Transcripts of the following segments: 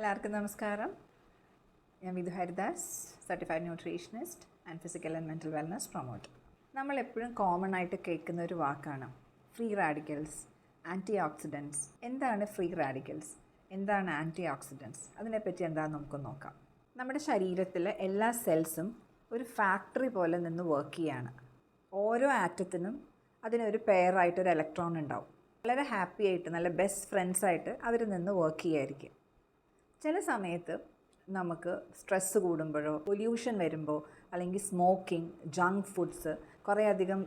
എല്ലാവർക്കും നമസ്കാരം. ഞാൻ Vidhu Haridas, certified nutritionist and physical and mental wellness promoter. നമ്മളെപ്പോഴും കോമൺ ആയിട്ട് കേൾക്കുന്ന ഒരു വാക്കാണ് ഫ്രീ റാഡിക്കൽസ്, ആൻറ്റി ഓക്സിഡൻസ്. എന്താണ് ഫ്രീ റാഡിക്കൽസ്, എന്താണ് ആൻറ്റി ഓക്സിഡൻസ്, അതിനെപ്പറ്റി എന്താണെന്ന് നമുക്ക് നോക്കാം. നമ്മുടെ ശരീരത്തിലെ എല്ലാ സെൽസും ഒരു ഫാക്ടറി പോലെ നിന്ന് വർക്ക് ചെയ്യാണ്. ഓരോ ആറ്റത്തിനും അതിനൊരു പെയറായിട്ട് ഒരു ഇലക്ട്രോൺ ഉണ്ടാവും. വളരെ ഹാപ്പി ആയിട്ട് നല്ല ബെസ്റ്റ് ഫ്രണ്ട്സായിട്ട് അവർ നിന്ന് വർക്ക് ചെയ്യായിരിക്കും. ചില സമയത്ത് നമുക്ക് സ്ട്രെസ്സ് കൂടുമ്പോഴോ പൊല്യൂഷൻ വരുമ്പോൾ അല്ലെങ്കിൽ സ്മോക്കിംഗ്, ജങ്ക് ഫുഡ്സ്, കുറേയധികം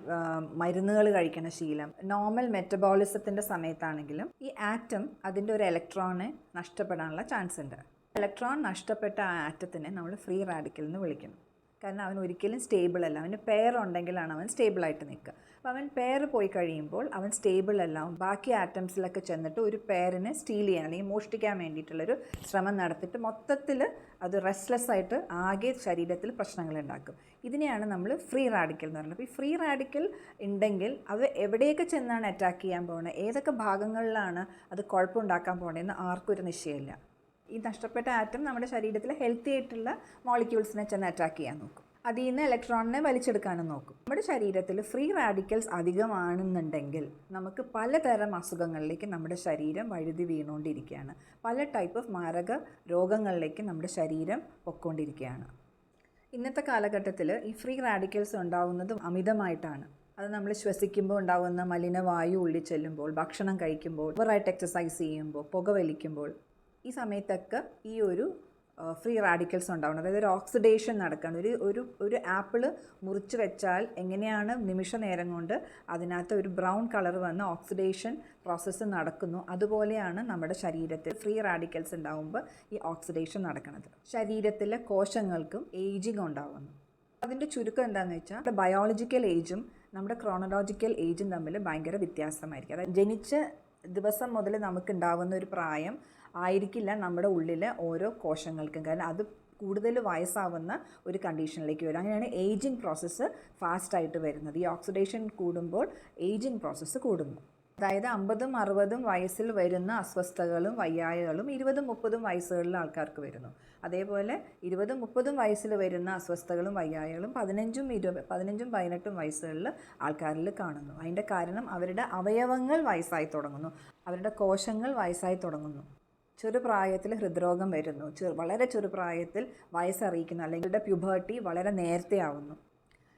മരുന്നുകൾ കഴിക്കുന്ന ശീലം, നോർമൽ മെറ്റബോളിസത്തിൻ്റെ സമയത്താണെങ്കിലും ഈ ആറ്റം അതിൻ്റെ ഒരു ഇലക്ട്രോണെ നഷ്ടപ്പെടാനുള്ള ചാൻസ് ഉണ്ട്. ഇലക്ട്രോൺ നഷ്ടപ്പെട്ട ആ ആറ്റത്തിനെ നമ്മൾ ഫ്രീ റാഡിക്കൽ എന്ന് വിളിക്കുന്നു. കാരണം അവൻ ഒരിക്കലും സ്റ്റേബിൾ അല്ല. അവന് പെയർ ഉണ്ടെങ്കിലാണ് അവൻ സ്റ്റേബിളായിട്ട് നിൽക്കുക. അപ്പോൾ അവൻ പെയർ പോയി കഴിയുമ്പോൾ അവൻ സ്റ്റേബിൾ അല്ല. ബാക്കി ആറ്റംസിലൊക്കെ ചെന്നിട്ട് ഒരു പെയറിനെ സ്റ്റീൽ ചെയ്യാൻ അല്ലെങ്കിൽ മോഷ്ടിക്കാൻ വേണ്ടിയിട്ടുള്ളൊരു ശ്രമം നടത്തിയിട്ട് മൊത്തത്തിൽ അത് റെസ്റ്റ്ലെസ് ആയിട്ട് ആകെ ശരീരത്തിൽ പ്രശ്നങ്ങൾ ഉണ്ടാക്കും. ഇതിനെയാണ് നമ്മൾ ഫ്രീ റാഡിക്കൽ എന്ന് പറയുന്നത്. അപ്പോൾ ഈ ഫ്രീ റാഡിക്കൽ ഉണ്ടെങ്കിൽ അത് എവിടെയൊക്കെ ചെന്നാണ് അറ്റാക്ക് ചെയ്യാൻ പോകുന്നത്, ഏതൊക്കെ ഭാഗങ്ങളിലാണ് അത് കുഴപ്പമുണ്ടാക്കാൻ പോകുന്നതെന്ന് ആർക്കും ഒരു നിശ്ചയമില്ല. ഈ നഷ്ടപ്പെട്ട ആറ്റം നമ്മുടെ ശരീരത്തിൽ ഹെൽത്തി ആയിട്ടുള്ള മോളിക്യൂൾസിനെ ചെന്ന് അറ്റാക്ക് ചെയ്യാൻ നോക്കും. അതിൽ നിന്ന് ഇലക്ട്രോണിനെ വലിച്ചെടുക്കാനും നോക്കും. നമ്മുടെ ശരീരത്തിൽ ഫ്രീ റാഡിക്കൽസ് അധികമാണെന്നുണ്ടെങ്കിൽ നമുക്ക് പലതരം അസുഖങ്ങളിലേക്ക് നമ്മുടെ ശരീരം വഴുതി വീണുകൊണ്ടിരിക്കുകയാണ്. പല ടൈപ്പ് ഓഫ് മാരക രോഗങ്ങളിലേക്ക് നമ്മുടെ ശരീരം പൊയ്ക്കൊണ്ടിരിക്കുകയാണ്. ഇന്നത്തെ കാലഘട്ടത്തിൽ ഈ ഫ്രീ റാഡിക്കൽസ് ഉണ്ടാവുന്നത് അമിതമായിട്ടാണ്. അത് നമ്മൾ ശ്വസിക്കുമ്പോൾ ഉണ്ടാകുന്ന മലിനവായു ഉള്ളിൽ ചെല്ലുമ്പോൾ, ഭക്ഷണം കഴിക്കുമ്പോൾ, ഓവറായിട്ട് എക്സസൈസ് ചെയ്യുമ്പോൾ, പുകവലിക്കുമ്പോൾ, ഈ സമയത്തൊക്കെ ഈ ഒരു ഫ്രീ റാഡിക്കൽസ് ഉണ്ടാവുന്നത്. അതായത് ഒരു ഓക്സിഡേഷൻ നടക്കുകയാണ്. ഒരു ആപ്പിൾ മുറിച്ച് വെച്ചാൽ എങ്ങനെയാണ് നിമിഷ നേരം കൊണ്ട് അതിനകത്ത് ഒരു ബ്രൗൺ കളർ വന്ന് ഓക്സിഡേഷൻ പ്രോസസ്സ് നടക്കുന്നു, അതുപോലെയാണ് നമ്മുടെ ശരീരത്തിൽ ഫ്രീ റാഡിക്കൽസ് ഉണ്ടാകുമ്പോൾ ഈ ഓക്സിഡേഷൻ നടക്കുന്നത്. ശരീരത്തിലെ കോശങ്ങൾക്കും ഏജിങ് ഉണ്ടാകുന്നു. അതിൻ്റെ ചുരുക്കം എന്താണെന്ന് വെച്ചാൽ നമ്മുടെ ബയോളജിക്കൽ ഏജും നമ്മുടെ ക്രോണോളജിക്കൽ ഏജും തമ്മിൽ ഭയങ്കര വ്യത്യാസമായിരിക്കും. അതായത് ജനിച്ച ദിവസം മുതൽ നമുക്കുണ്ടാവുന്ന ഒരു പ്രായം ആയിരിക്കില്ല നമ്മുടെ ഉള്ളിലെ ഓരോ കോശങ്ങൾക്കും. കാരണം അത് കൂടുതൽ വയസ്സാവുന്ന ഒരു കണ്ടീഷനിലേക്ക് വരും. അങ്ങനെയാണ് ഏജിങ് പ്രോസസ്സ് ഫാസ്റ്റായിട്ട് വരുന്നത്. ഈ ഓക്സിഡേഷൻ കൂടുമ്പോൾ ഏജിങ് പ്രോസസ്സ് കൂടുന്നു. അതായത് 50-60 വയസ്സിൽ വരുന്ന അസ്വസ്ഥതകളും വയ്യായകളും 20-30 വയസ്സുകളിലെ ആൾക്കാർക്ക് വരുന്നു. അതേപോലെ 20-30 വയസ്സിൽ വരുന്ന അസ്വസ്ഥതകളും വയ്യായകളും 15-18 വയസ്സുകളിൽ ആൾക്കാരിൽ കാണുന്നു. അതിൻ്റെ കാരണം അവരുടെ അവയവങ്ങൾ വയസ്സായി തുടങ്ങുന്നു, അവരുടെ കോശങ്ങൾ വയസ്സായി തുടങ്ങുന്നു. ചെറുപ്രായത്തിൽ ഹൃദ്രോഗം വരുന്നു, വളരെ ചെറുപ്രായത്തിൽ വയസ്സറിയിക്കുന്നു, അല്ലെങ്കിൽ പ്യൂബർട്ടി വളരെ നേരത്തെ ആവുന്നു.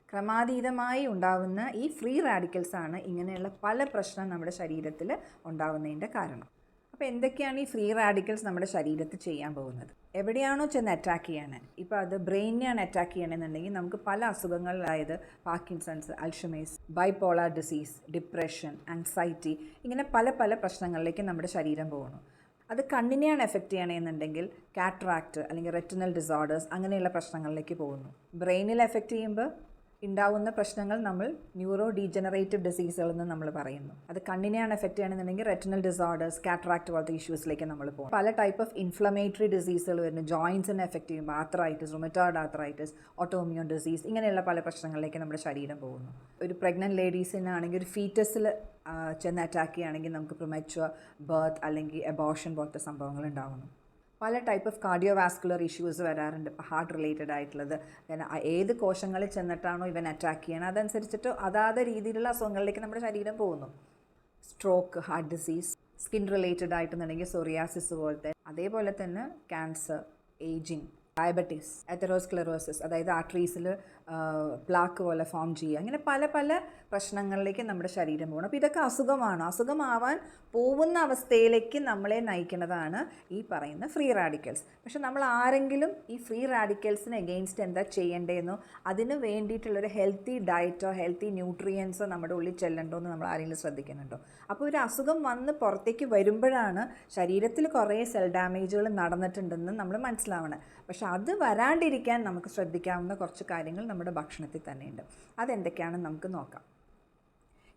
ക്രമാതീതമായി ഉണ്ടാവുന്ന ഈ ഫ്രീ റാഡിക്കൽസാണ് ഇങ്ങനെയുള്ള പല പ്രശ്നം നമ്മുടെ ശരീരത്തിൽ ഉണ്ടാവുന്നതിൻ്റെ കാരണം. അപ്പോൾ എന്തൊക്കെയാണ് ഈ ഫ്രീ റാഡിക്കൽസ് നമ്മുടെ ശരീരത്തിൽ ചെയ്യാൻ പോകുന്നത്? എവിടെയാണോ ചെന്ന് അറ്റാക്ക് ചെയ്യണേ, ഇപ്പോൾ അത് ബ്രെയിനെയാണ് അറ്റാക്ക് ചെയ്യണമെന്നുണ്ടെങ്കിൽ നമുക്ക് പല അസുഖങ്ങൾ, അതായത് Parkinson's, Alzheimer's, bipolar disease, depression, anxiety, ഇങ്ങനെ പല പല പ്രശ്നങ്ങളിലേക്ക് നമ്മുടെ ശരീരം പോകുന്നു. അത് കണ്ണിനെയാണ് എഫക്റ്റ് ചെയ്യണമെന്നുണ്ടെങ്കിൽ കാറ്ററാക്റ്റ് അല്ലെങ്കിൽ റെറ്റിനൽ ഡിസോർഡേഴ്സ്, അങ്ങനെയുള്ള പ്രശ്നങ്ങളിലേക്ക് പോകുന്നു. ബ്രെയിനിൽ എഫക്റ്റ് ചെയ്യുമ്പോൾ ഉണ്ടാവുന്ന പ്രശ്നങ്ങൾ നമ്മൾ ന്യൂറോ ഡീജനറേറ്റീവ് ഡിസീസുകൾ എന്ന് നമ്മൾ പറയുന്നു. അത് കണ്ണിനെയാണ് എഫക്റ്റ് ചെയ്യണമെന്നുണ്ടെങ്കിൽ റെറ്റിനൽ ഡിസോർഡേഴ്സ്, കാറ്ററാക്റ്റ് പോലത്തെ ഇഷ്യൂസിലേക്ക് നമ്മൾ പോകും. പല ടൈപ്പ് ഓഫ് ഇൻഫ്ലമേറ്ററി ഡിസീസുകൾ വരുന്നു. ജോയിൻസിനെ എഫക്റ്റ് ചെയ്യുമ്പോൾ arthritis, rheumatoid arthritis, autoimmune disease, ഇങ്ങനെയുള്ള പല പ്രശ്നങ്ങളിലേക്ക് നമ്മുടെ ശരീരം പോകുന്നു. ഒരു പ്രഗ്നൻറ്റ് ലേഡീസിനാണെങ്കിൽ ഒരു ഫീറ്റസിൽ ചെന്ന് അറ്റാക്ക് ചെയ്യുകയാണെങ്കിൽ നമുക്ക് പ്രിമച്വർ ബർത്ത് അല്ലെങ്കിൽ എബോർഷൻ പോലത്തെ സംഭവങ്ങൾ ഉണ്ടാകുന്നു. പല ടൈപ്പ് ഓഫ് കാർഡിയോവാസ്കുലർ ഇഷ്യൂസ് വരാറുണ്ട്. ഇപ്പോൾ ഹാർട്ട് റിലേറ്റഡ് ആയിട്ടുള്ളത്. ഏത് കോശങ്ങളിൽ ചെന്നിട്ടാണോ ഇവൻ അറ്റാക്ക് ചെയ്യണം അതനുസരിച്ചിട്ട് അതാത് രീതിയിലുള്ള അസുഖങ്ങളിലേക്ക് നമ്മുടെ ശരീരം പോകുന്നു. Stroke, heart disease, skin related ആയിട്ടുണ്ടെങ്കിൽ സോറിയാസിസ് പോലത്തെ, അതേപോലെ തന്നെ ക്യാൻസർ, ഏജിങ്, ഡയബറ്റീസ്, എത്തറോസ്ക്ലെറോസിസ്, അതായത് ആർട്ടറീസിൽ പ്ലാക്ക് പോലെ ഫോം ചെയ്യുക, അങ്ങനെ പല പല പ്രശ്നങ്ങളിലേക്ക് നമ്മുടെ ശരീരം പോകണം. അപ്പോൾ ഇതൊക്കെ അസുഖമാണ്. അസുഖമാവാൻ പോകുന്ന അവസ്ഥയിലേക്ക് നമ്മളെ നയിക്കുന്നതാണ് ഈ പറയുന്ന ഫ്രീ റാഡിക്കൽസ്. പക്ഷെ നമ്മൾ ആരെങ്കിലും ഈ ഫ്രീ റാഡിക്കൽസിന് എഗെയിൻസ്റ്റ് എന്താ ചെയ്യേണ്ടതെന്നോ അതിന് വേണ്ടിയിട്ടുള്ളൊരു ഹെൽത്തി ഡയറ്റോ ഹെൽത്തി ന്യൂട്രിയൻസോ നമ്മുടെ ഉള്ളിൽ ചെല്ലണ്ടോ എന്ന് നമ്മൾ ആരെങ്കിലും ശ്രദ്ധിക്കുന്നുണ്ടോ? അപ്പോൾ ഒരു അസുഖം വന്ന് പുറത്തേക്ക് വരുമ്പോഴാണ് ശരീരത്തിൽ കുറേ സെൽ ഡാമേജുകൾ നടന്നിട്ടുണ്ടെന്ന് നമ്മൾ മനസ്സിലാവണം. പക്ഷെ അത് വരാണ്ടിരിക്കാൻ നമുക്ക് ശ്രദ്ധിക്കാവുന്ന കുറച്ച് കാര്യങ്ങൾ നമ്മുടെ ഭക്ഷണത്തിൽ തന്നെയുണ്ട്. അതെന്തൊക്കെയാണെന്ന് നമുക്ക് നോക്കാം.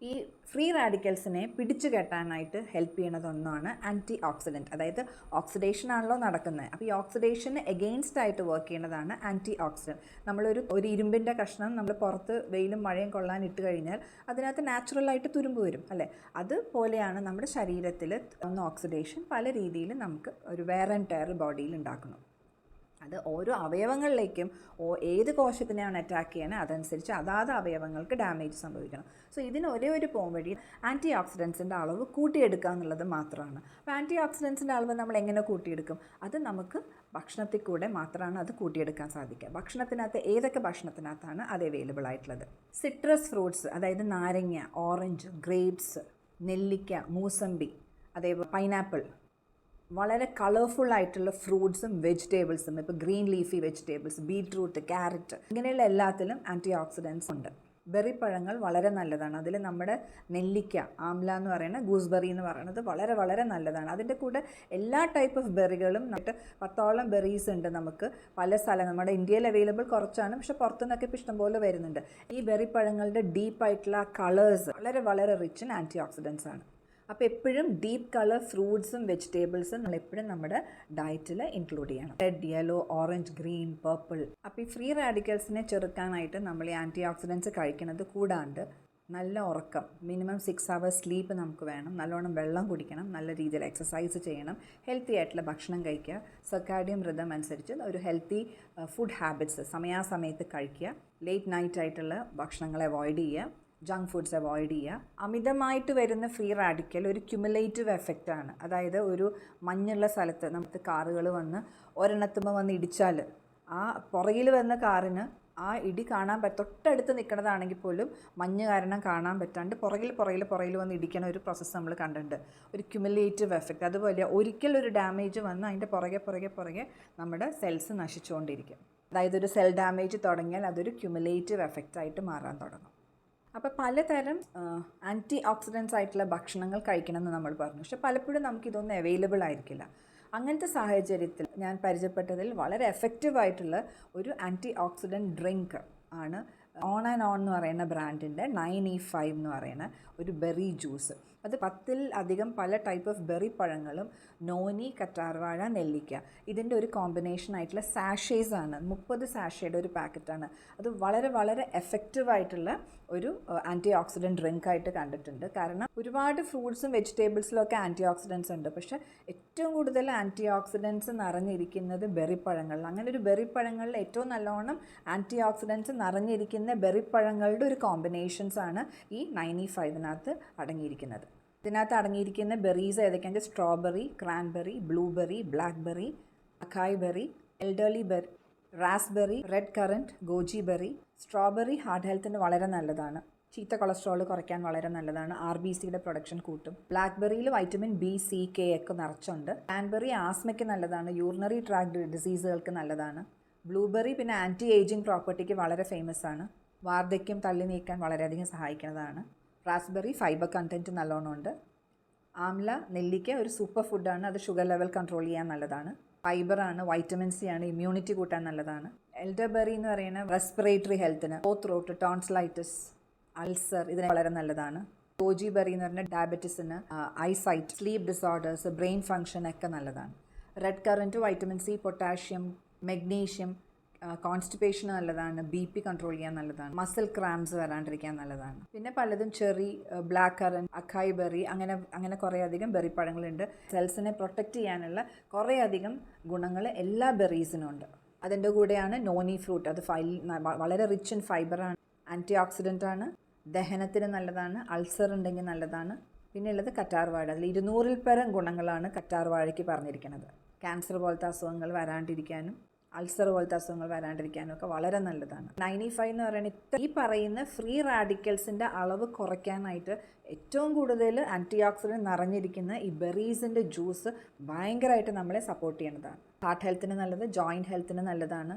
ഈ ഫ്രീ റാഡിക്കൽസിനെ പിടിച്ചു കെട്ടാനായിട്ട് ഹെൽപ്പ് ചെയ്യുന്നത് ഒന്നാണ് ആൻറ്റി ഓക്സിഡൻറ്റ്. അതായത് ഓക്സിഡേഷൻ ആണല്ലോ നടക്കുന്നത്. അപ്പോൾ ഈ ഓക്സിഡേഷന് എഗെയിൻസ്റ്റ് ആയിട്ട് വർക്ക് ചെയ്യുന്നതാണ് ആൻറ്റി ഓക്സിഡൻറ്റ്. ഒരു ഇരുമ്പിൻ്റെ കഷ്ണം നമ്മൾ പുറത്ത് വെയിലും മഴയും കൊള്ളാൻ ഇട്ട് കഴിഞ്ഞാൽ അതിനകത്ത് നാച്ചുറലായിട്ട് തുരുമ്പ് വരും അല്ലേ. അതുപോലെയാണ് നമ്മുടെ ശരീരത്തിൽ ഓക്സിഡേഷൻ പല രീതിയിൽ നമുക്ക് ഒരു വെയർ ആൻഡ് ടയർ ബോഡിയിൽ ഉണ്ടാക്കുന്നു. അത് ഓരോ അവയവങ്ങളിലേക്കും ഏത് കോശത്തിനെയാണ് അറ്റാക്ക് ചെയ്യണത് അതനുസരിച്ച് അതാത് അവയവങ്ങൾക്ക് ഡാമേജ് സംഭവിക്കണം. സോ ഇതിന് ഒരേ ഒരു വഴി ആൻറ്റി ഓക്സിഡൻസിൻ്റെ അളവ് കൂട്ടിയെടുക്കുക എന്നുള്ളത് മാത്രമാണ്. അപ്പോൾ ആൻറ്റി ഓക്സിഡൻസിൻ്റെ അളവ് നമ്മൾ എങ്ങനെ കൂട്ടിയെടുക്കും? അത് നമുക്ക് ഭക്ഷണത്തിൽ കൂടെ മാത്രമാണ് അത് കൂട്ടിയെടുക്കാൻ സാധിക്കുക. ഭക്ഷണത്തിനകത്ത് ഏതൊക്കെ ഭക്ഷണത്തിനകത്താണ് അത് അവൈലബിൾ ആയിട്ടുള്ളത്? സിട്രസ് ഫ്രൂട്ട്സ്, അതായത് നാരങ്ങ, ഓറഞ്ച്, ഗ്രേപ്സ്, നെല്ലിക്ക, മൂസമ്പി, അതേപോലെ പൈനാപ്പിൾ, വളരെ കളർഫുൾ ആയിട്ടുള്ള ഫ്രൂട്ട്സും വെജിറ്റബിൾസും, ഇപ്പോൾ green leafy vegetables, beetroot, carrot, ഇങ്ങനെയുള്ള എല്ലാത്തിലും ആൻറ്റി ഓക്സിഡൻസ് ഉണ്ട്. ബെറി പഴങ്ങൾ വളരെ നല്ലതാണ്. അതിൽ നമ്മുടെ നെല്ലിക്ക, ആംല എന്ന് പറയുന്ന, ഗൂസ്ബെറി എന്ന് പറയുന്നത് വളരെ വളരെ നല്ലതാണ്. അതിൻ്റെ കൂടെ എല്ലാ ടൈപ്പ് ഓഫ് ബെറികളും 10ഓളം ബെറീസ് ഉണ്ട് നമുക്ക് പല സ്ഥലം. നമ്മുടെ ഇന്ത്യയിൽ അവൈലബിൾ കുറച്ചാണ്, പക്ഷെ പുറത്തുനിന്നൊക്കെ ഇപ്പോൾ ഇഷ്ടംപോലെ വരുന്നുണ്ട്. ഈ ബെറി പഴങ്ങളുടെ ഡീപ്പായിട്ടുള്ള കളേഴ്സ് വളരെ വളരെ റിച്ച് ഇൻ ആൻറ്റി ഓക്സിഡൻസ് ആണ്. അപ്പോൾ എപ്പോഴും ഡീപ്പ് കളർ ഫ്രൂട്ട്സും വെജിറ്റബിൾസും നമ്മൾ എപ്പോഴും നമ്മുടെ ഡയറ്റിൽ ഇൻക്ലൂഡ് ചെയ്യണം. Red, yellow, orange, green, purple. അപ്പോൾ ഈ ഫ്രീ റാഡിക്കൽസിനെ ചെറുക്കാനായിട്ട് നമ്മൾ ഈ ആൻറ്റി ഓക്സിഡൻസ് കഴിക്കുന്നത് കൂടാണ്ട് നല്ല ഉറക്കം, മിനിമം 6 hours സ്ലീപ്പ് നമുക്ക് വേണം. നല്ലോണം വെള്ളം കുടിക്കണം, നല്ല രീതിയിൽ എക്സസൈസ് ചെയ്യണം, ഹെൽത്തി ആയിട്ടുള്ള ഭക്ഷണം കഴിക്കുക, സർക്കാഡിയം റിതം അനുസരിച്ച് ഒരു ഹെൽത്തി ഫുഡ് ഹാബിറ്റ്സ് സമയാസമയത്ത് കഴിക്കുക, ലേറ്റ് നൈറ്റ് ആയിട്ടുള്ള ഭക്ഷണങ്ങളെ അവോയ്ഡ് ചെയ്യുക, ജങ്ക് ഫുഡ്സ് അവോയ്ഡ് ചെയ്യുക. അമിതമായിട്ട് വരുന്ന ഫ്രീ റാഡിക്കൽ ഒരു ക്യുമുലേറ്റീവ് എഫക്റ്റാണ്. അതായത് ഒരു മഞ്ഞുള്ള സ്ഥലത്ത് നമുക്ക് കാറുകൾ വന്ന് ഒരെണ്ണത്തുമ്പോൾ വന്ന് ഇടിച്ചാൽ ആ പുറകിൽ വന്ന കാറിന് ആ ഇടി കാണാൻ തൊട്ടടുത്ത് നിൽക്കുന്നതാണെങ്കിൽ പോലും മഞ്ഞ് കാരണം കാണാൻ പറ്റാണ്ട് പുറകിൽ വന്ന് ഇടിക്കണ ഒരു പ്രോസസ്സ് നമ്മൾ കണ്ടിട്ടുണ്ട്, ഒരു ക്യുമുലേറ്റീവ് എഫക്റ്റ്. അതുപോലെ ഒരിക്കലൊരു ഡാമേജ് വന്ന് അതിൻ്റെ പുറകെ നമ്മുടെ സെൽസ് നശിച്ചുകൊണ്ടിരിക്കും. അതായത് ഒരു സെൽ ഡാമേജ് തുടങ്ങിയാൽ അതൊരു ക്യുമുലേറ്റീവ് എഫക്റ്റായിട്ട് മാറാൻ തുടങ്ങും. അപ്പോൾ പലതരം ആൻറ്റി ഓക്സിഡൻസ് ആയിട്ടുള്ള ഭക്ഷണങ്ങൾ കഴിക്കണമെന്ന് നമ്മൾ പറഞ്ഞു, പക്ഷെ പലപ്പോഴും നമുക്കിതൊന്നും അവൈലബിൾ ആയിരിക്കില്ല. അങ്ങനത്തെ സാഹചര്യത്തിൽ ഞാൻ പരിചയപ്പെട്ടതിൽ വളരെ എഫക്റ്റീവായിട്ടുള്ള ഒരു ആൻറ്റി ഓക്സിഡൻറ്റ് ഡ്രിങ്ക് ആണ് ഓൺ ആൻഡ് ഓൺ എന്ന് പറയുന്ന ബ്രാൻഡിൻ്റെ 9E5 എന്ന് പറയുന്ന ഒരു ബെറി ജ്യൂസ്. അത് 10ൽ അധികം പല ടൈപ്പ് ഓഫ് ബെറി പഴങ്ങളും നോനി, കറ്റാർവാഴ, നെല്ലിക്ക, ഇതിൻ്റെ ഒരു കോമ്പിനേഷൻ ആയിട്ടുള്ള സാഷേസ് ആണ്. 30 സാഷയുടെ ഒരു പാക്കറ്റാണ്. അത് വളരെ വളരെ എഫക്റ്റീവായിട്ടുള്ള ഒരു ആൻറ്റി ഓക്സിഡൻറ്റ് ഡ്രിങ്ക് ആയിട്ട് കണ്ടിട്ടുണ്ട്. കാരണം ഒരുപാട് ഫ്രൂട്ട്സും വെജിറ്റബിൾസിലൊക്കെ ആൻറ്റി ഓക്സിഡൻസ് ഉണ്ട്, പക്ഷേ ഏറ്റവും കൂടുതൽ ആൻറ്റി ഓക്സിഡൻസ് നിറഞ്ഞിരിക്കുന്നത് ബെറി പഴങ്ങളിൽ. അങ്ങനെ ഒരു ബെറി പഴങ്ങളിൽ ഏറ്റവും നല്ലോണം ആൻറ്റി ഓക്സിഡൻസ് നിറഞ്ഞിരിക്കുന്ന ബെറി പഴങ്ങളുടെ ഒരു കോമ്പിനേഷൻസ് ആണ് ഈ 9E5 അടങ്ങിയിരിക്കുന്നത്. ഇതിനകത്ത് അടങ്ങിയിരിക്കുന്ന ബെറീസ് ഏതൊക്കെയാണെങ്കിൽ strawberry, cranberry, blueberry, blackberry, acai berry, elderly berry, raspberry, red currant, goji berry. Strawberry heart ഹെൽത്തിന് വളരെ നല്ലതാണ്, ചീത്ത കൊളസ്ട്രോൾ കുറയ്ക്കാൻ വളരെ നല്ലതാണ്, RBCയുടെ പ്രൊഡക്ഷൻ കൂട്ടും. ബ്ലാക്ക്ബെറിയിൽ വൈറ്റമിൻ B, C, K ഒക്കെ നിറച്ചുണ്ട്. ക്രാൻബെറി ആസ്മയ്ക്ക് നല്ലതാണ്, യൂറിനറി ട്രാക്ട് ഡിസീസുകൾക്ക് നല്ലതാണ്. ബ്ലൂബെറി പിന്നെ ആൻറ്റി ഏജിങ് പ്രോപ്പർട്ടിക്ക് വളരെ ഫേമസ് ആണ്, വാർദ്ധക്യം തള്ളി നീക്കാൻ വളരെയധികം സഹായിക്കുന്നതാണ്. റാസ്ബെറി ഫൈബർ കണ്ടൻറ്റ് നല്ലോണം ഉണ്ട്. ആംല, നെല്ലിക്ക ഒരു സൂപ്പർ ഫുഡാണ്, അത് ഷുഗർ ലെവൽ കൺട്രോൾ ചെയ്യാൻ നല്ലതാണ്. ഫൈബറാണ്, വൈറ്റമിൻ C ആണ്, ഇമ്മ്യൂണിറ്റി കൂട്ടാൻ നല്ലതാണ്. എൽഡർബെറി എന്ന് പറയുന്ന റെസ്പിറേറ്ററി ഹെൽത്തിന്, ത്രോട്ട്, ടോൺസിലൈറ്റിസ്, അൾസർ ഇതിന് വളരെ നല്ലതാണ്. ഗോജി ബെറി എന്ന് പറഞ്ഞാൽ ഡയബറ്റീസിന്, eyesight, sleep disorders, brain function ഒക്കെ നല്ലതാണ്. Red currant vitamin C, potassium, magnesium, കോൺസ്റ്റിപ്പേഷന് നല്ലതാണ്, BP കൺട്രോൾ ചെയ്യാൻ നല്ലതാണ്, മസിൽ ക്രാംസ് വരാണ്ടിരിക്കാൻ നല്ലതാണ്. പിന്നെ പലതും cherry, black current, acai berry, അങ്ങനെ കുറേയധികം ബെറി പഴങ്ങളുണ്ട്. സെൽസിനെ പ്രൊട്ടക്റ്റ് ചെയ്യാനുള്ള കുറേയധികം ഗുണങ്ങൾ എല്ലാ ബെറീസിനും ഉണ്ട്. അതിൻ്റെ കൂടെയാണ് നോനി ഫ്രൂട്ട്. അത് വളരെ റിച്ച് ഇൻ ഫൈബറാണ്, ആൻറ്റി ഓക്സിഡൻ്റ് ആണ്, ദഹനത്തിന് നല്ലതാണ്, അൾസർ ഉണ്ടെങ്കിൽ നല്ലതാണ്. പിന്നെ ഉള്ളത് കറ്റാർവാഴ. അതിൽ 200ൽ പരം ഗുണങ്ങളാണ് കറ്റാർവാഴയ്ക്ക് പറഞ്ഞിരിക്കുന്നത്. ക്യാൻസർ പോലത്തെ അസുഖങ്ങൾ വരാണ്ടിരിക്കാനും അൾസർ പോലത്തെ അസുഖങ്ങൾ വരാണ്ടിരിക്കാനും ഒക്കെ വളരെ നല്ലതാണ്. 9E5 എന്ന് പറയുന്നത് ഈ പറയുന്ന ഫ്രീ റാഡിക്കൽസിൻ്റെ അളവ് കുറയ്ക്കാനായിട്ട് ഏറ്റവും കൂടുതൽ ആൻറ്റി ഓക്സിഡൻറ്റ് നിറഞ്ഞിരിക്കുന്ന ഈ ബെറീസിൻ്റെ ജ്യൂസ് ഭയങ്കരമായിട്ട് നമ്മളെ സപ്പോർട്ട് ചെയ്യുന്നതാണ്. ഹാർട്ട് ഹെൽത്തിന് നല്ലത്, ജോയിൻറ്റ് ഹെൽത്തിന് നല്ലതാണ്,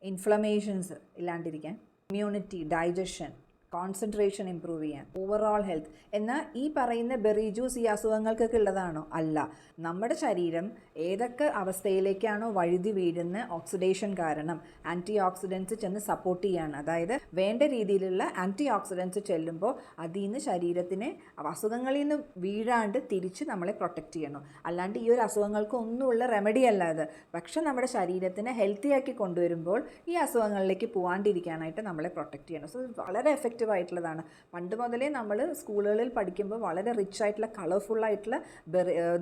ഇൻഫ്ലമേഷൻസ് ഇല്ലാണ്ടിരിക്കാൻ, ഇമ്മ്യൂണിറ്റി, ഡൈജഷൻ, കോൺസെൻട്രേഷൻ ഇമ്പ്രൂവ് ചെയ്യാൻ, ഓവറോൾ ഹെൽത്ത്. എന്നാൽ ഈ പറയുന്ന ബെറി ജ്യൂസ് ഈ അസുഖങ്ങൾക്കൊക്കെ ഉള്ളതാണോ? അല്ല. നമ്മുടെ ശരീരം ഏതൊക്കെ അവസ്ഥയിലേക്കാണോ വഴുതി വീഴുന്ന ഓക്സിഡേഷൻ കാരണം ആൻറ്റി ഓക്സിഡൻസ് ചെന്ന് സപ്പോർട്ട് ചെയ്യാണ്. അതായത് വേണ്ട രീതിയിലുള്ള ആൻറ്റി ഓക്സിഡൻസ് ചെല്ലുമ്പോൾ അതിൽ നിന്ന് ശരീരത്തിനെ അസുഖങ്ങളിൽ നിന്ന് വീഴാണ്ട് തിരിച്ച് നമ്മളെ പ്രൊട്ടക്റ്റ് ചെയ്യണം. അല്ലാണ്ട് ഈ ഒരു അസുഖങ്ങൾക്ക് ഒന്നുമുള്ള റെമഡി അല്ല അത്. പക്ഷെ നമ്മുടെ ശരീരത്തിനെ ഹെൽത്തി ആക്കി കൊണ്ടുവരുമ്പോൾ ഈ അസുഖങ്ങളിലേക്ക് പോകാണ്ടിരിക്കാനായിട്ട് നമ്മളെ പ്രൊട്ടക്റ്റ് ചെയ്യണം. സോ വളരെ എഫക്റ്റീവ് ആയിട്ടുള്ളതാണ്. പണ്ട് മുതലേ നമ്മൾ സ്കൂളുകളിൽ പഠിക്കുമ്പോൾ വളരെ റിച്ച് ആയിട്ടുള്ള കളർഫുള്ളായിട്ടുള്ള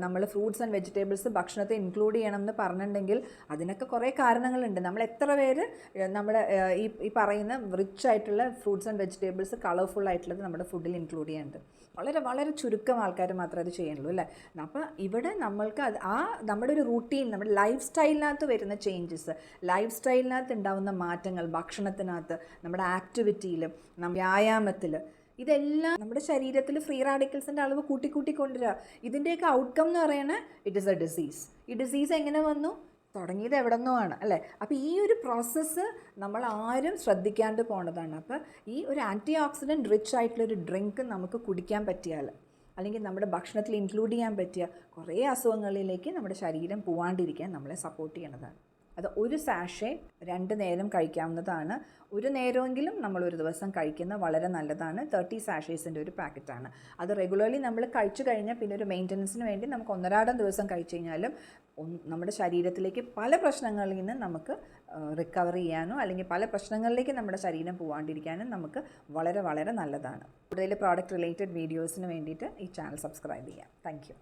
നമ്മൾ ഫ്രൂട്ട്സ് ആൻഡ് വെജിറ്റബിൾസ് ഭക്ഷണത്തെ ഇൻക്ലൂഡ് ചെയ്യണം എന്ന് പറഞ്ഞിട്ടുണ്ടെങ്കിൽ അതിനൊക്കെ കുറേ കാരണങ്ങളുണ്ട്. നമ്മൾ എത്ര പേര് നമ്മുടെ ഈ പറയുന്ന റിച്ച് ആയിട്ടുള്ള ഫ്രൂട്ട്സ് ആൻഡ് വെജിറ്റബിൾസ് കളർഫുള്ളായിട്ടുള്ളത് നമ്മുടെ ഫുഡിൽ ഇൻക്ലൂഡ് ചെയ്യാനുണ്ട്. വളരെ വളരെ ചുരുക്കം ആൾക്കാർ മാത്രമേ അത് ചെയ്യുള്ളൂ അല്ലേ. അപ്പോൾ ഇവിടെ നമ്മൾക്ക് നമ്മുടെ ഒരു റൂട്ടീൻ, നമ്മുടെ ലൈഫ് സ്റ്റൈലിനകത്ത് വരുന്ന ചേഞ്ചസ്, ലൈഫ് സ്റ്റൈലിനകത്ത് ഉണ്ടാകുന്ന മാറ്റങ്ങൾ, ഭക്ഷണത്തിനകത്ത്, നമ്മുടെ ആക്ടിവിറ്റിയിലും, വ്യായാമത്തിൽ, ഇതെല്ലാം നമ്മുടെ ശരീരത്തിൽ ഫ്രീ റാഡിക്കൽസിൻ്റെ അളവ് കൂട്ടിക്കൊണ്ടുവരിക. ഇതിൻ്റെയൊക്കെ ഔട്ട്കം എന്ന് പറയുന്നത് ഇറ്റ് ഈസ് എ ഡിസീസ്. ഈ ഡിസീസ് എങ്ങനെ വന്നു? തുടങ്ങിയത് എവിടെ നിന്നോ ആണ് അല്ലേ. അപ്പോൾ ഈ ഒരു പ്രോസസ്സ് നമ്മൾ ആരും ശ്രദ്ധിക്കാണ്ട് പോണതാണ്. അപ്പോൾ ഈ ഒരു ആൻറ്റി ഓക്സിഡൻറ്റ് റിച്ച് ആയിട്ടുള്ളൊരു ഡ്രിങ്ക് നമുക്ക് കുടിക്കാൻ പറ്റിയാൽ, അല്ലെങ്കിൽ നമ്മുടെ ഭക്ഷണത്തിൽ ഇൻക്ലൂഡ് ചെയ്യാൻ പറ്റിയ കുറേ അസുഖങ്ങളിലേക്ക് നമ്മുടെ ശരീരം പോവാണ്ടിരിക്കാൻ നമ്മളെ സപ്പോർട്ട് ചെയ്യണതാണ്. അത് ഒരു സാഷേ 2 നേരം കഴിക്കാവുന്നതാണ്. ഒരു നേരമെങ്കിലും നമ്മൾ ഒരു ദിവസം കഴിക്കുന്നത് വളരെ നല്ലതാണ്. 30 സാഷേസിൻ്റെ ഒരു പാക്കറ്റാണ്. അത് റെഗുലർലി നമ്മൾ കഴിച്ചു കഴിഞ്ഞാൽ പിന്നെ ഒരു മെയിൻ്റനൻസിന് വേണ്ടി നമുക്ക് 1-2 ദിവസം കഴിച്ചു കഴിഞ്ഞാലും നമ്മുടെ ശരീരത്തിലേക്ക് പല പ്രശ്നങ്ങളിൽ നിന്ന് നമുക്ക് റിക്കവർ ചെയ്യാനോ അല്ലെങ്കിൽ പല പ്രശ്നങ്ങളിലേക്ക് നമ്മുടെ ശരീരം പോകാണ്ടിരിക്കാനും നമുക്ക് വളരെ വളരെ നല്ലതാണ്. കൂടുതൽ പ്രോഡക്റ്റ് റിലേറ്റഡ് വീഡിയോസിന് വേണ്ടിയിട്ട് ഈ ചാനൽ സബ്സ്ക്രൈബ് ചെയ്യാം. Thank you.